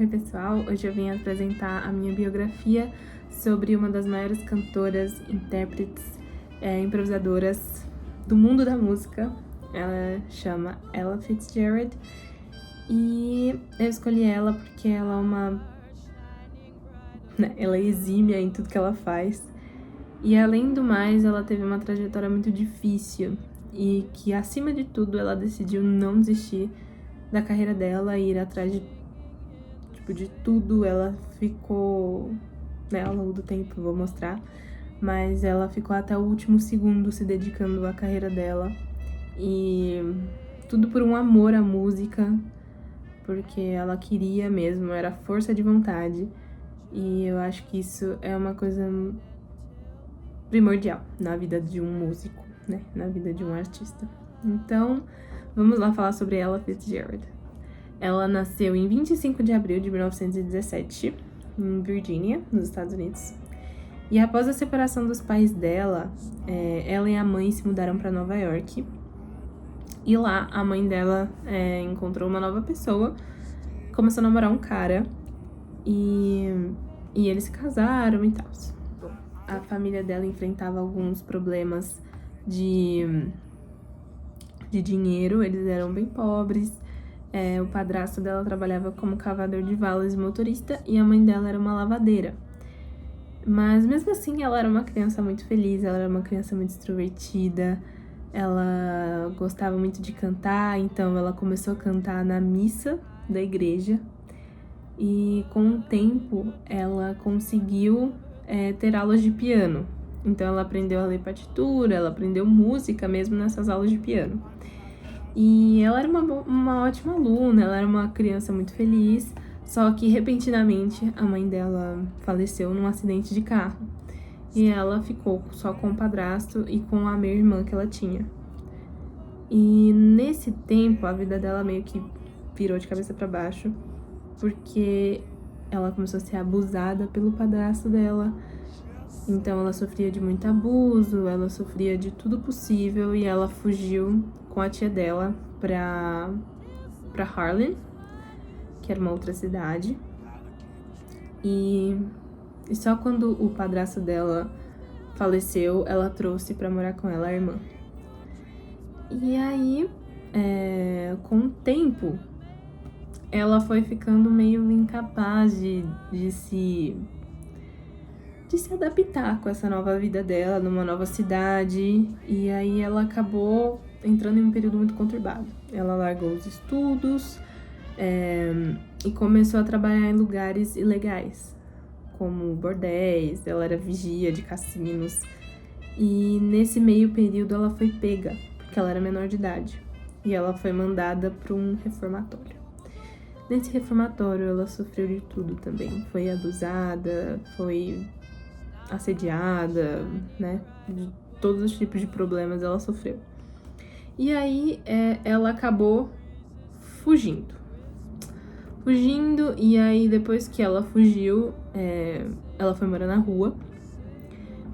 Oi pessoal, hoje eu vim apresentar a minha biografia sobre uma das maiores cantoras, intérpretes, improvisadoras do mundo da música. Ela chama Ella Fitzgerald e eu escolhi ela porque ela é ela é exímia em tudo que ela faz. E além do mais, ela teve uma trajetória muito difícil e que, acima de tudo, ela decidiu não desistir da carreira dela e ir atrás de tudo. Ela ficou, ao longo do tempo, vou mostrar, mas ela ficou até o último segundo se dedicando à carreira dela. E tudo por um amor à música, porque ela queria mesmo, era força de vontade. E eu acho que isso é uma coisa primordial na vida de um músico, na vida de um artista. Então, vamos lá falar sobre Ella Fitzgerald. Ela nasceu em 25 de abril de 1917, em Virgínia, nos Estados Unidos. E após a separação dos pais dela, ela e a mãe se mudaram para Nova York. E lá, a mãe dela encontrou uma nova pessoa, começou a namorar um cara, e eles se casaram e tal. A família dela enfrentava alguns problemas de dinheiro, eles eram bem pobres. O padrasto dela trabalhava como cavador de valas e motorista, e a mãe dela era uma lavadeira. Mas mesmo assim, ela era uma criança muito feliz, ela era uma criança muito extrovertida, ela gostava muito de cantar, então ela começou a cantar na missa da igreja. E com o tempo, ela conseguiu ter aulas de piano. Então ela aprendeu a ler partitura, ela aprendeu música mesmo nessas aulas de piano. E ela era uma ótima aluna, ela era uma criança muito feliz, só que repentinamente a mãe dela faleceu num acidente de carro. E ela ficou só com o padrasto e com a minha irmã que ela tinha. E nesse tempo a vida dela meio que virou de cabeça para baixo, porque ela começou a ser abusada pelo padrasto dela. Então ela sofria de muito abuso, ela sofria de tudo possível, e ela fugiu com a tia dela pra Harlem, que era uma outra cidade. E só quando o padrasto dela faleceu, ela trouxe pra morar com ela a irmã. E aí, com o tempo, ela foi ficando meio incapaz de se adaptar com essa nova vida dela, numa nova cidade. E aí ela acabou entrando em um período muito conturbado. Ela largou os estudos e começou a trabalhar em lugares ilegais, como bordéis. Ela era vigia de cassinos. E nesse meio período ela foi pega, porque ela era menor de idade. E ela foi mandada para um reformatório. Nesse reformatório ela sofreu de tudo também. Foi abusada, foi assediada, de todos os tipos de problemas ela sofreu. E aí ela acabou fugindo, e aí depois que ela fugiu, ela foi morar na rua.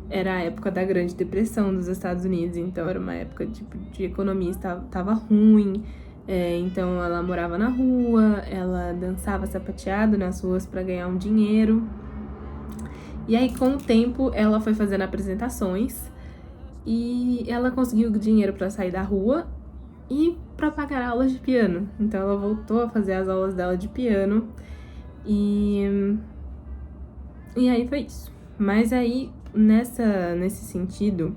Era a época da Grande Depressão dos Estados Unidos, então era uma época de economia estava ruim. Então ela morava na rua, ela dançava sapateado nas ruas para ganhar um dinheiro. E aí, com o tempo, ela foi fazendo apresentações e ela conseguiu dinheiro para sair da rua e para pagar aulas de piano. Então ela voltou a fazer as aulas dela de piano e aí foi isso. Mas aí, nesse sentido,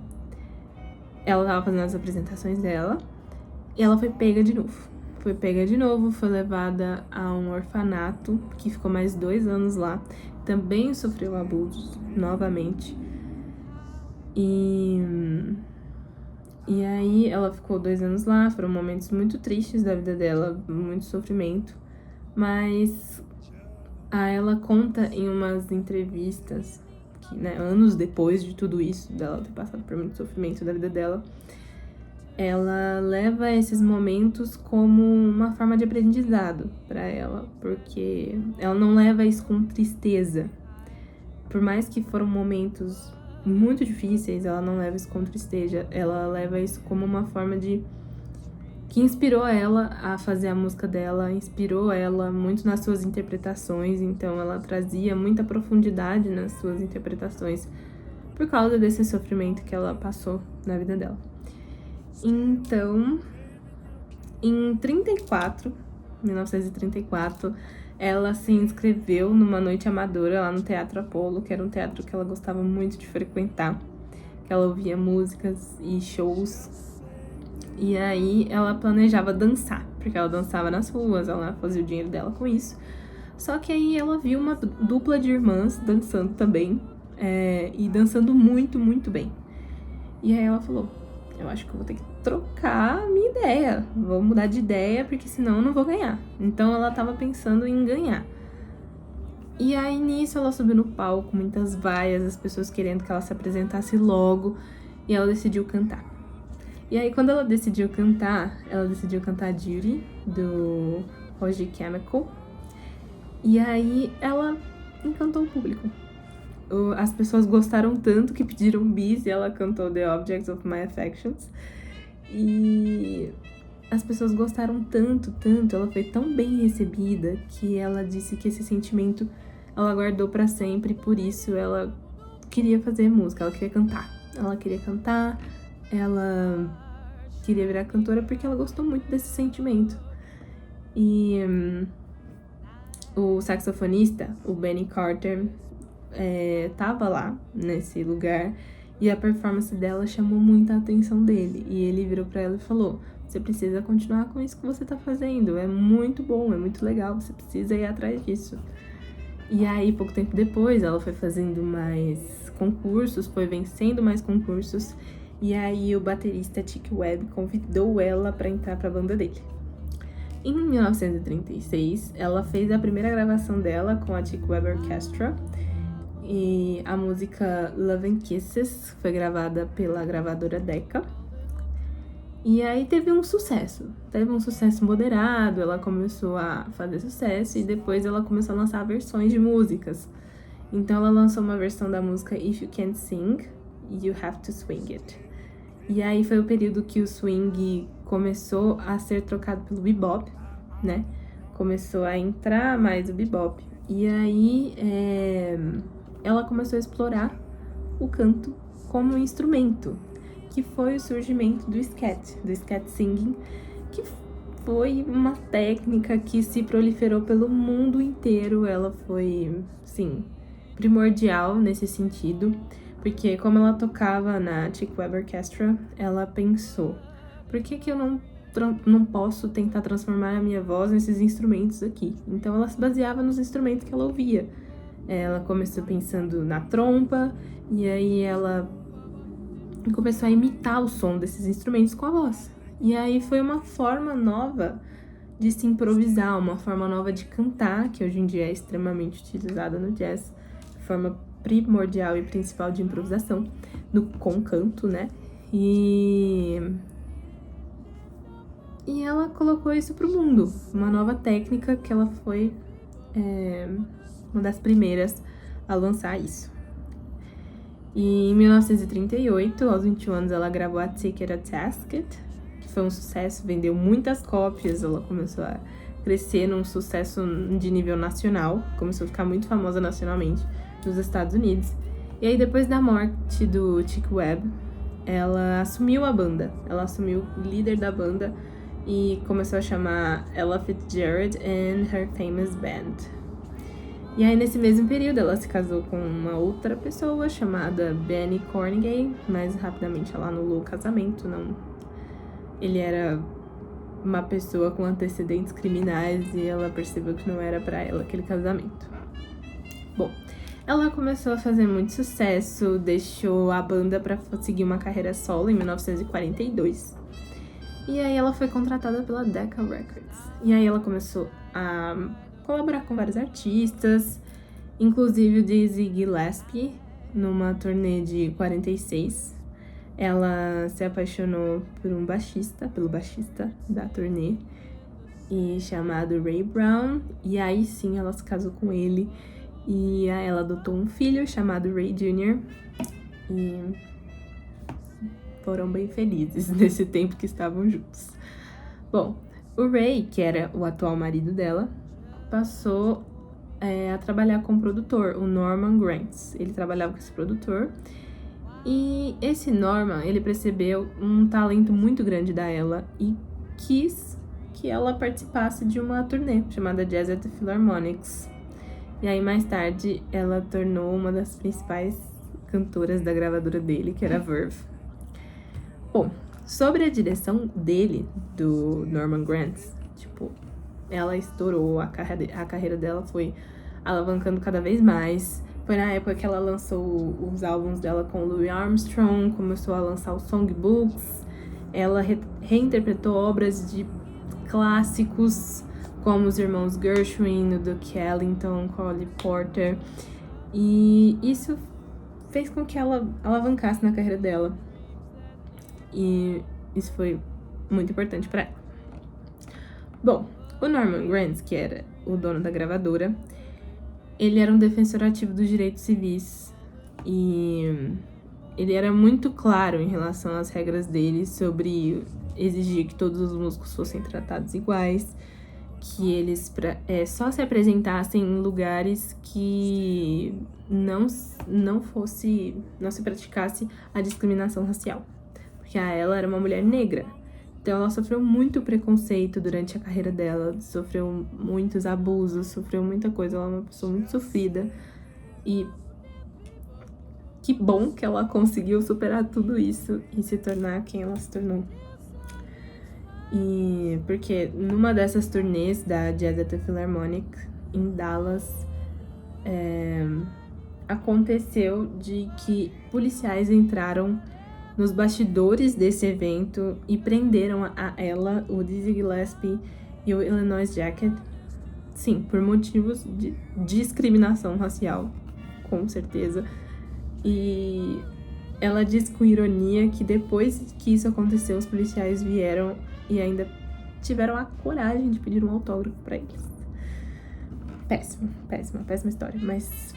ela tava fazendo as apresentações dela e ela foi pega de novo. Foi levada a um orfanato, que ficou mais 2 anos lá. Também sofreu abusos, novamente. E aí ela ficou 2 anos lá. Foram momentos muito tristes da vida dela, muito sofrimento. Mas ela conta em umas entrevistas que, anos depois de tudo isso, dela ter passado por muito sofrimento da vida dela, ela leva esses momentos como uma forma de aprendizado para ela, porque ela não leva isso com tristeza. Por mais que foram momentos muito difíceis, ela não leva isso com tristeza, ela leva isso como uma forma de que inspirou ela a fazer a música dela, inspirou ela muito nas suas interpretações, então ela trazia muita profundidade nas suas interpretações por causa desse sofrimento que ela passou na vida dela. Então, em 1934, ela se inscreveu numa noite amadora lá no Teatro Apollo, que era um teatro que ela gostava muito de frequentar, que ela ouvia músicas e shows. E aí ela planejava dançar, porque ela dançava nas ruas, ela fazia o dinheiro dela com isso. Só que aí ela viu uma dupla de irmãs dançando também, e dançando muito, muito bem. E aí ela falou, eu acho que eu vou ter que trocar a minha ideia, vou mudar de ideia, porque senão eu não vou ganhar. Então ela tava pensando em ganhar. E aí nisso ela subiu no palco, muitas vaias, as pessoas querendo que ela se apresentasse logo, e ela decidiu cantar. E aí quando ela decidiu cantar Judy, do Roger Chemical, e aí ela encantou o público. As pessoas gostaram tanto que pediram bis e ela cantou The Objects of My Affections. E as pessoas gostaram tanto, ela foi tão bem recebida que ela disse que esse sentimento ela guardou pra sempre, por isso ela queria fazer música, ela queria cantar. Ela queria virar cantora porque ela gostou muito desse sentimento. E o saxofonista, o Benny Carter, tava lá nesse lugar e a performance dela chamou muita atenção dele. E ele virou pra ela e falou, você precisa continuar com isso que você tá fazendo, é muito bom, é muito legal, você precisa ir atrás disso. E aí, pouco tempo depois, ela foi fazendo mais concursos, foi vencendo mais concursos. E aí, o baterista Chick Webb convidou ela para entrar para a banda dele. Em 1936, ela fez a primeira gravação dela com a Chick Webb Orchestra. E a música Love and Kisses foi gravada pela gravadora Decca. E aí teve um sucesso moderado, ela começou a fazer sucesso e depois ela começou a lançar versões de músicas. Então ela lançou uma versão da música If You Can't Sing, You Have to Swing It. E aí foi o período que o swing começou a ser trocado pelo bebop, né? Começou a entrar mais o bebop. E aí ela começou a explorar o canto como instrumento, que foi o surgimento do scat singing, que foi uma técnica que se proliferou pelo mundo inteiro. Ela foi, sim, primordial nesse sentido, porque como ela tocava na Chick Webb Orchestra, ela pensou, por que eu não posso tentar transformar a minha voz nesses instrumentos aqui? Então ela se baseava nos instrumentos que ela ouvia. Ela começou pensando na trompa, e aí ela começou a imitar o som desses instrumentos com a voz. E aí foi uma forma nova de se improvisar, uma forma nova de cantar, que hoje em dia é extremamente utilizada no jazz, forma primordial e principal de improvisação, com canto, né? E ela colocou isso pro mundo, uma nova técnica que ela foi uma das primeiras a lançar isso. E em 1938, aos 21 anos, ela gravou a Take It a Task It, que foi um sucesso, vendeu muitas cópias, ela começou a crescer num sucesso de nível nacional, começou a ficar muito famosa nacionalmente nos Estados Unidos. E aí, depois da morte do Chick Webb, ela assumiu a banda, ela assumiu o líder da banda e começou a chamar Ella Fitzgerald and Her Famous Band. E aí, nesse mesmo período, ela se casou com uma outra pessoa chamada Benny Cornegay, mas rapidamente ela anulou o casamento, não. Ele era uma pessoa com antecedentes criminais e ela percebeu que não era pra ela aquele casamento. Bom, ela começou a fazer muito sucesso, deixou a banda pra seguir uma carreira solo em 1942. E aí ela foi contratada pela Decca Records. E aí ela começou a colaborar com vários artistas, inclusive o Dizzy Gillespie, numa turnê de 46. Ela se apaixonou pelo baixista da turnê, chamado Ray Brown, e aí sim ela se casou com ele, e aí ela adotou um filho chamado Ray Jr., e foram bem felizes nesse tempo que estavam juntos. Bom, o Ray, que era o atual marido dela, passou a trabalhar com o produtor, o Norman Granz. Ele trabalhava com esse produtor. E esse Norman, ele percebeu um talento muito grande da ela e quis que ela participasse de uma turnê chamada Jazz at the Philharmonics. E aí, mais tarde, ela tornou uma das principais cantoras da gravadora dele, que era a Verve. Bom, sobre a direção dele, do Norman Granz, tipo, ela estourou, a carreira dela foi alavancando cada vez mais. Foi na época que ela lançou os álbuns dela com Louis Armstrong, começou a lançar os songbooks. Ela reinterpretou obras de clássicos, como os irmãos Gershwin, o Duke Ellington, Cole Porter. E isso fez com que ela alavancasse na carreira dela. E isso foi muito importante para ela. Bom, o Norman Granz, que era o dono da gravadora, ele era um defensor ativo dos direitos civis e ele era muito claro em relação às regras dele sobre exigir que todos os músicos fossem tratados iguais, que eles só se apresentassem em lugares que não se praticasse a discriminação racial, porque ela era uma mulher negra. Então ela sofreu muito preconceito durante a carreira dela, sofreu muitos abusos, sofreu muita coisa, ela é uma pessoa muito sofrida. E que bom que ela conseguiu superar tudo isso e se tornar quem ela se tornou. E porque numa dessas turnês da Jazz at the Philharmonic, em Dallas, aconteceu de que policiais entraram nos bastidores desse evento e prenderam a ela, o Dizzy Gillespie e o Illinois Jacket, sim, por motivos de discriminação racial, com certeza. E ela diz com ironia que depois que isso aconteceu, os policiais vieram e ainda tiveram a coragem de pedir um autógrafo pra eles. Péssima história, mas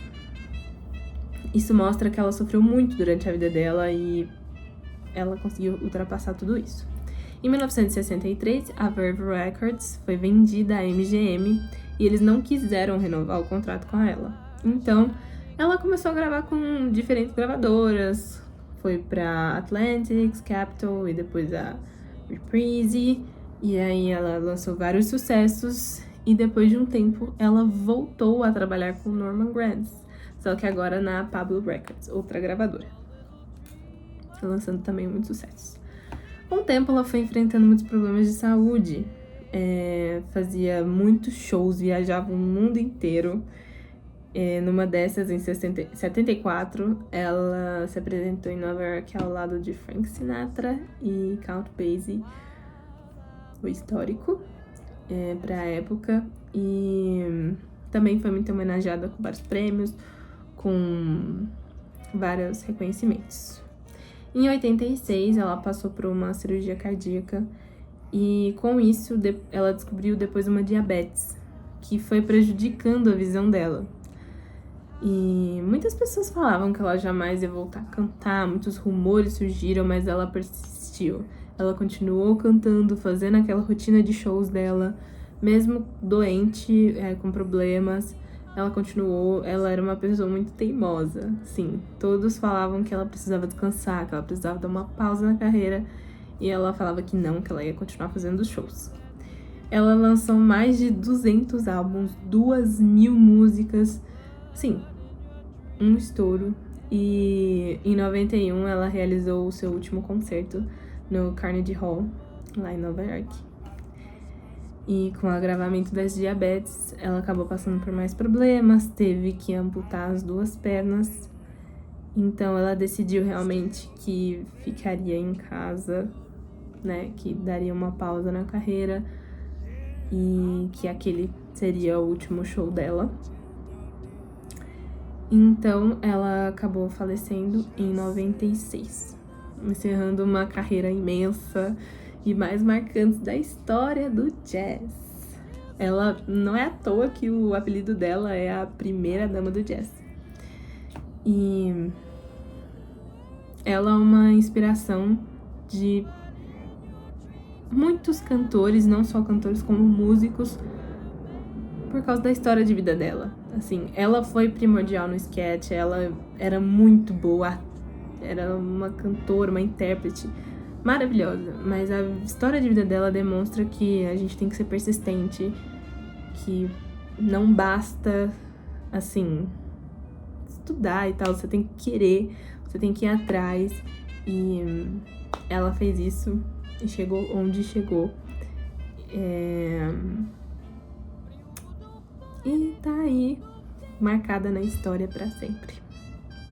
isso mostra que ela sofreu muito durante a vida dela e ela conseguiu ultrapassar tudo isso. Em 1963, a Verve Records foi vendida à MGM e eles não quiseram renovar o contrato com ela. Então, ela começou a gravar com diferentes gravadoras, foi pra Atlantic, Capitol e depois a Reprise, e aí ela lançou vários sucessos e depois de um tempo ela voltou a trabalhar com Norman Granz, só que agora na Pablo Records, outra gravadora, lançando também muitos sucessos. Com o tempo ela foi enfrentando muitos problemas de saúde, fazia muitos shows, viajava o mundo inteiro. Numa dessas, em 74, ela se apresentou em Nova York ao lado de Frank Sinatra e Count Basie, o histórico, para a época. E também foi muito homenageada com vários prêmios, com vários reconhecimentos. Em 86, ela passou por uma cirurgia cardíaca e, com isso, ela descobriu depois uma diabetes, que foi prejudicando a visão dela. E muitas pessoas falavam que ela jamais ia voltar a cantar, muitos rumores surgiram, mas ela persistiu. Ela continuou cantando, fazendo aquela rotina de shows dela, mesmo doente, com problemas. Ela continuou, ela era uma pessoa muito teimosa, sim. Todos falavam que ela precisava descansar, que ela precisava dar uma pausa na carreira, e ela falava que não, que ela ia continuar fazendo os shows. Ela lançou mais de 200 álbuns, 2.000 músicas, sim, um estouro. E em 91 ela realizou o seu último concerto no Carnegie Hall, lá em Nova York. E com o agravamento das diabetes, ela acabou passando por mais problemas, teve que amputar as 2 pernas. Então ela decidiu realmente que ficaria em casa, né, que daria uma pausa na carreira e que aquele seria o último show dela. Então ela acabou falecendo em 96, encerrando uma carreira imensa e mais marcantes da história do jazz. Ela não é à toa que o apelido dela é a primeira dama do jazz. E ela é uma inspiração de muitos cantores, não só cantores como músicos, por causa da história de vida dela. Assim, ela foi primordial no sketch, ela era muito boa, era uma cantora, uma intérprete maravilhosa, mas a história de vida dela demonstra que a gente tem que ser persistente, que não basta, assim, estudar e tal, você tem que querer, você tem que ir atrás, e ela fez isso e chegou onde chegou. E tá aí, marcada na história pra sempre.